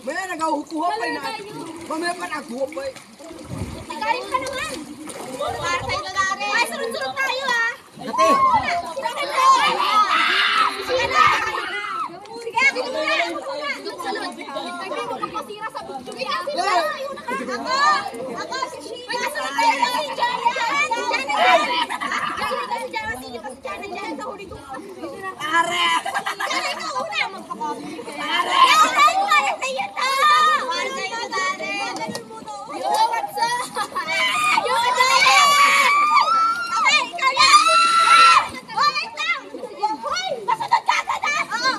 Maya nagahupuhapay na. Mamaya pa naghuhapay. Nagalit ka naman. Ay, sunod-sunod tayo ah. Ate. Sige, ako muna. Sunod. Nagdito ka pasira sa bukid. Ako, si Sheila. May kasunod tayo si Jana. Si Jana. Sige pa si Jana. Jana sa huli ko. Are! Jana, ikaw una. Are! Ikaw na, para sa'yo to. Para sa'yo, Tare. Ganun mo to. Yo, what's up? Yo, Tare. Okay, ikaw yan. Wait lang. Hoy, masunod ka agad ha. Oo.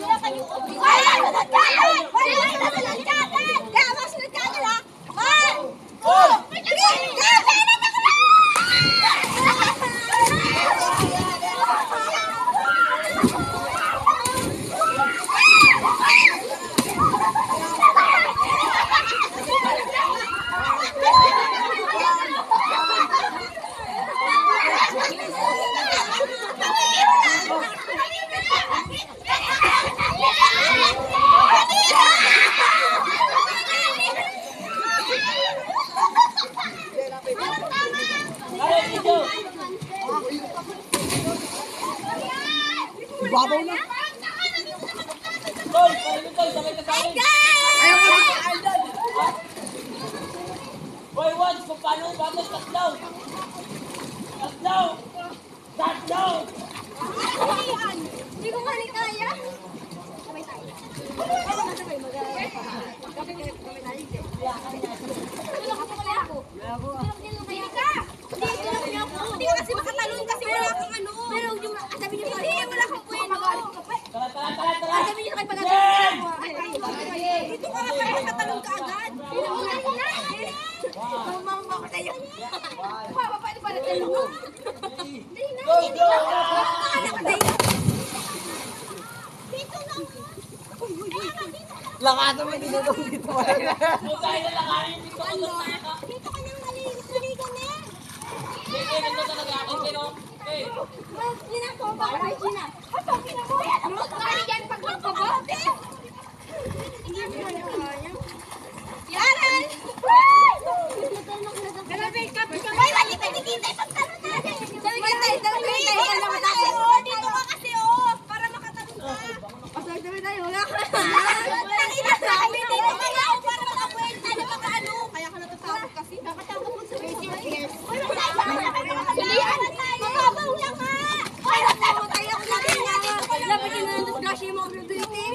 Hoy, masunod ka agad. Hoy, masunod ka agad. Kaya masunod ka agad ha. 1, 2, 3. Babaw na. Tol, tol, sakay ka sa akin. Ayaw ka mag-aal dyan. Boy, once, kung paano batas, touchdown. Touchdown. Touchdown. Hindi ko nga rin kaya. Sabay tayo. Sabay mag-aarap pa. Kapit tayo. Hindi ka kasi makatalon kasi wala kang ano. Pero yung sabi niyo pa. Hindi, wala kang kwento. Tara. Sabi niyo kayo pag-atalon. Dito ka nga pala makatalon ka agad. Mamang ako tayo. Paano para tayo? Go. Dito lang. Lakatan mo dito dito. Mukhain na lang kanin dito ako doon na. Dito ka nang naligan eh. Ganito talaga ako, kino. Okay. Gina ko, baka na Gina. Apa, kinabuya na mo. Kaya pag magpabote. Hindi mo na kaya. Yaran! Grabe, kapit ka. Ay, wali ka dikita. Pagtanong natin. Dali tayo. Dito ka kasi, para makatanong ka. Pasay tayo, wala ka. Nakita sa amin, dito ka lang para makakwenta na makaano. Kaya ka natatakot kasi. Nakatakot mo sa business. Uy, Silihan! Mababaw lang ha! Ay, namatay ako natin nga! Dapat yun na nandun flash yung mga beauty!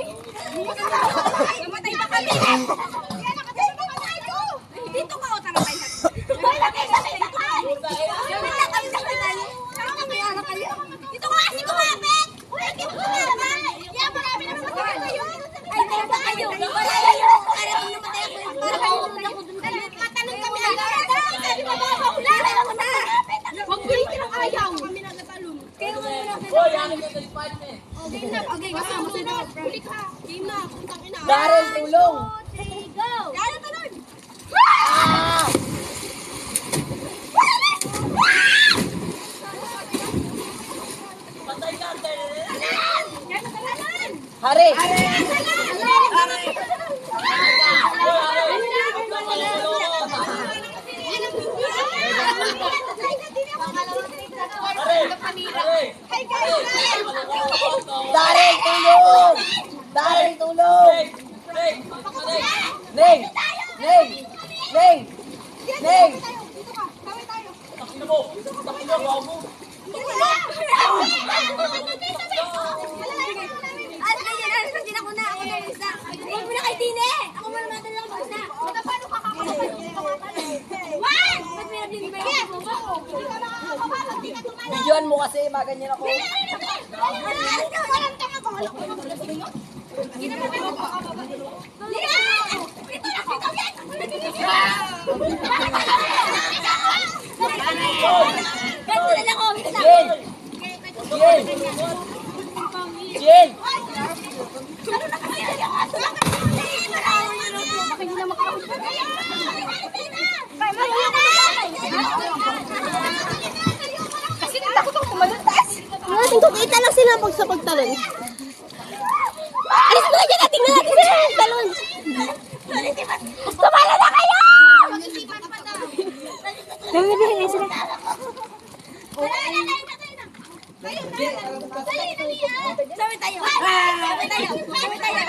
Namatay pa kami! Kaya nakatay pa tayo! Dito ka o tara tayo! Ay, lagay sa kailangan! Gamit lang kami sa kailangan! Nakakamayaran kayo! Dito ka kasi kumapit! Uy, hindi mo kumapit! Yan, marami naman matay kayo! Ay, tara ba kayo? Wala kayo! Para kung namatay ako, para kayo nung ako dun kayo! Matanong kami agad! Sabi mo ba ako? Lala ako na! Huwag pilitin ang ayaw! Kami nagatalong. Kaya mo na Boy, ano ka sa spot eh? game na. Okay, kasama mo na. Huli ka. Game na. Puntang ina. Darren, tulong. 1, 2, 3, go! Darren, talon! Patay ka, Darren. Yan, talon! Hari. Darren, tulong. Darren, tulong. Neng. Dito ka. Kawin tayo. Takina mo, bago. Hindi ako na. Ako na isa. Huwag mo na kay Tine. Ako mo naman lang mag-isa. Paano ka kakapagod? One! Ba't may nabibigay ko? Hindi ka makakapagod. Hindi ka tumala. Videoan mo kasi, maganyan ako. Walang tanga ko. Walang tanga ko. Ginagawa ko. Ito na. Ito yan. Ganto na lang ako. Jen. Jen. Ano na kasi yan yung aso? Bakit hindi na makakapit? Kasi natakot ako kumalantas. Natin kung kita lang sila pag sa pagtalon. Alis Tumalo na kayo! Dali na sila. Sabi tayo. Sabi tayo. Sabi tayo.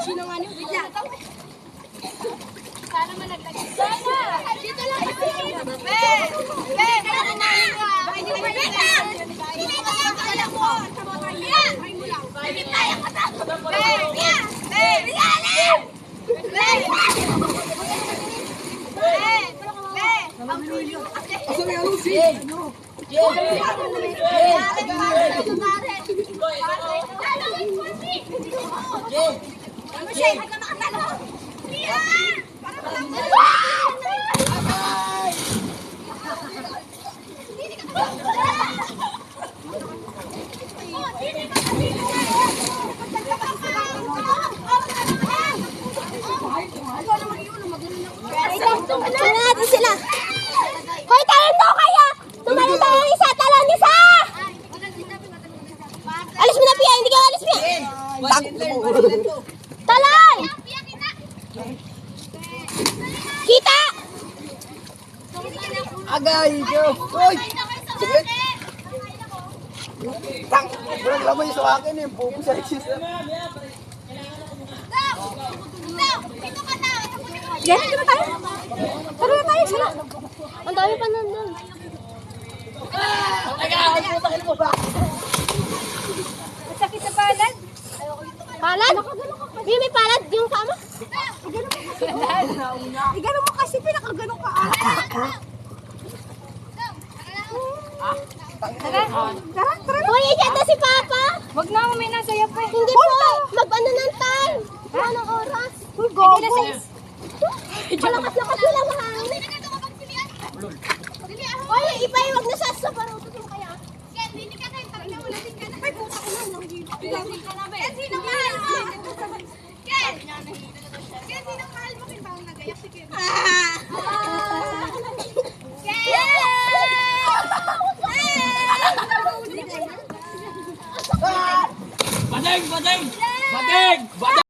Sino nga niyo? Sana malaglag. Dito lang. Natin sila. Hoy, talon daw kaya! Tumalon tayo ng isa! Talon isa! Alis mo na, Pia! Hindi ka alis, Pia! Talon! Kita! Agay, yo. Hoy! Sige. Tang! Walang lamay sa akin eh. Bubo sa exist. Yan, dito tayo. Tara na tayo, sila. Ang dami pa nandun. Sakit sa palad? Palad? Hindi, may palad yung kama. Igano mo kasi, pinakagano ka. Tara. Hoy, ito si Papa. Wag na, may nasaya pa. Hindi po, mag-ano ng time. Anong oras? Uy, gogo. Malakas-lakas nila mahangin. Hoy, ipaiwag na sa paruto mo kaya. Ken, hindi ka tayo talaga. Wala din ka na. Ay, puta ko na. Ken, sino mahal mo? Ken! Ken, sino mahal mo? Ken, bawang nagayak si Ken. Badeng! Badeng! Badeng! Badeng!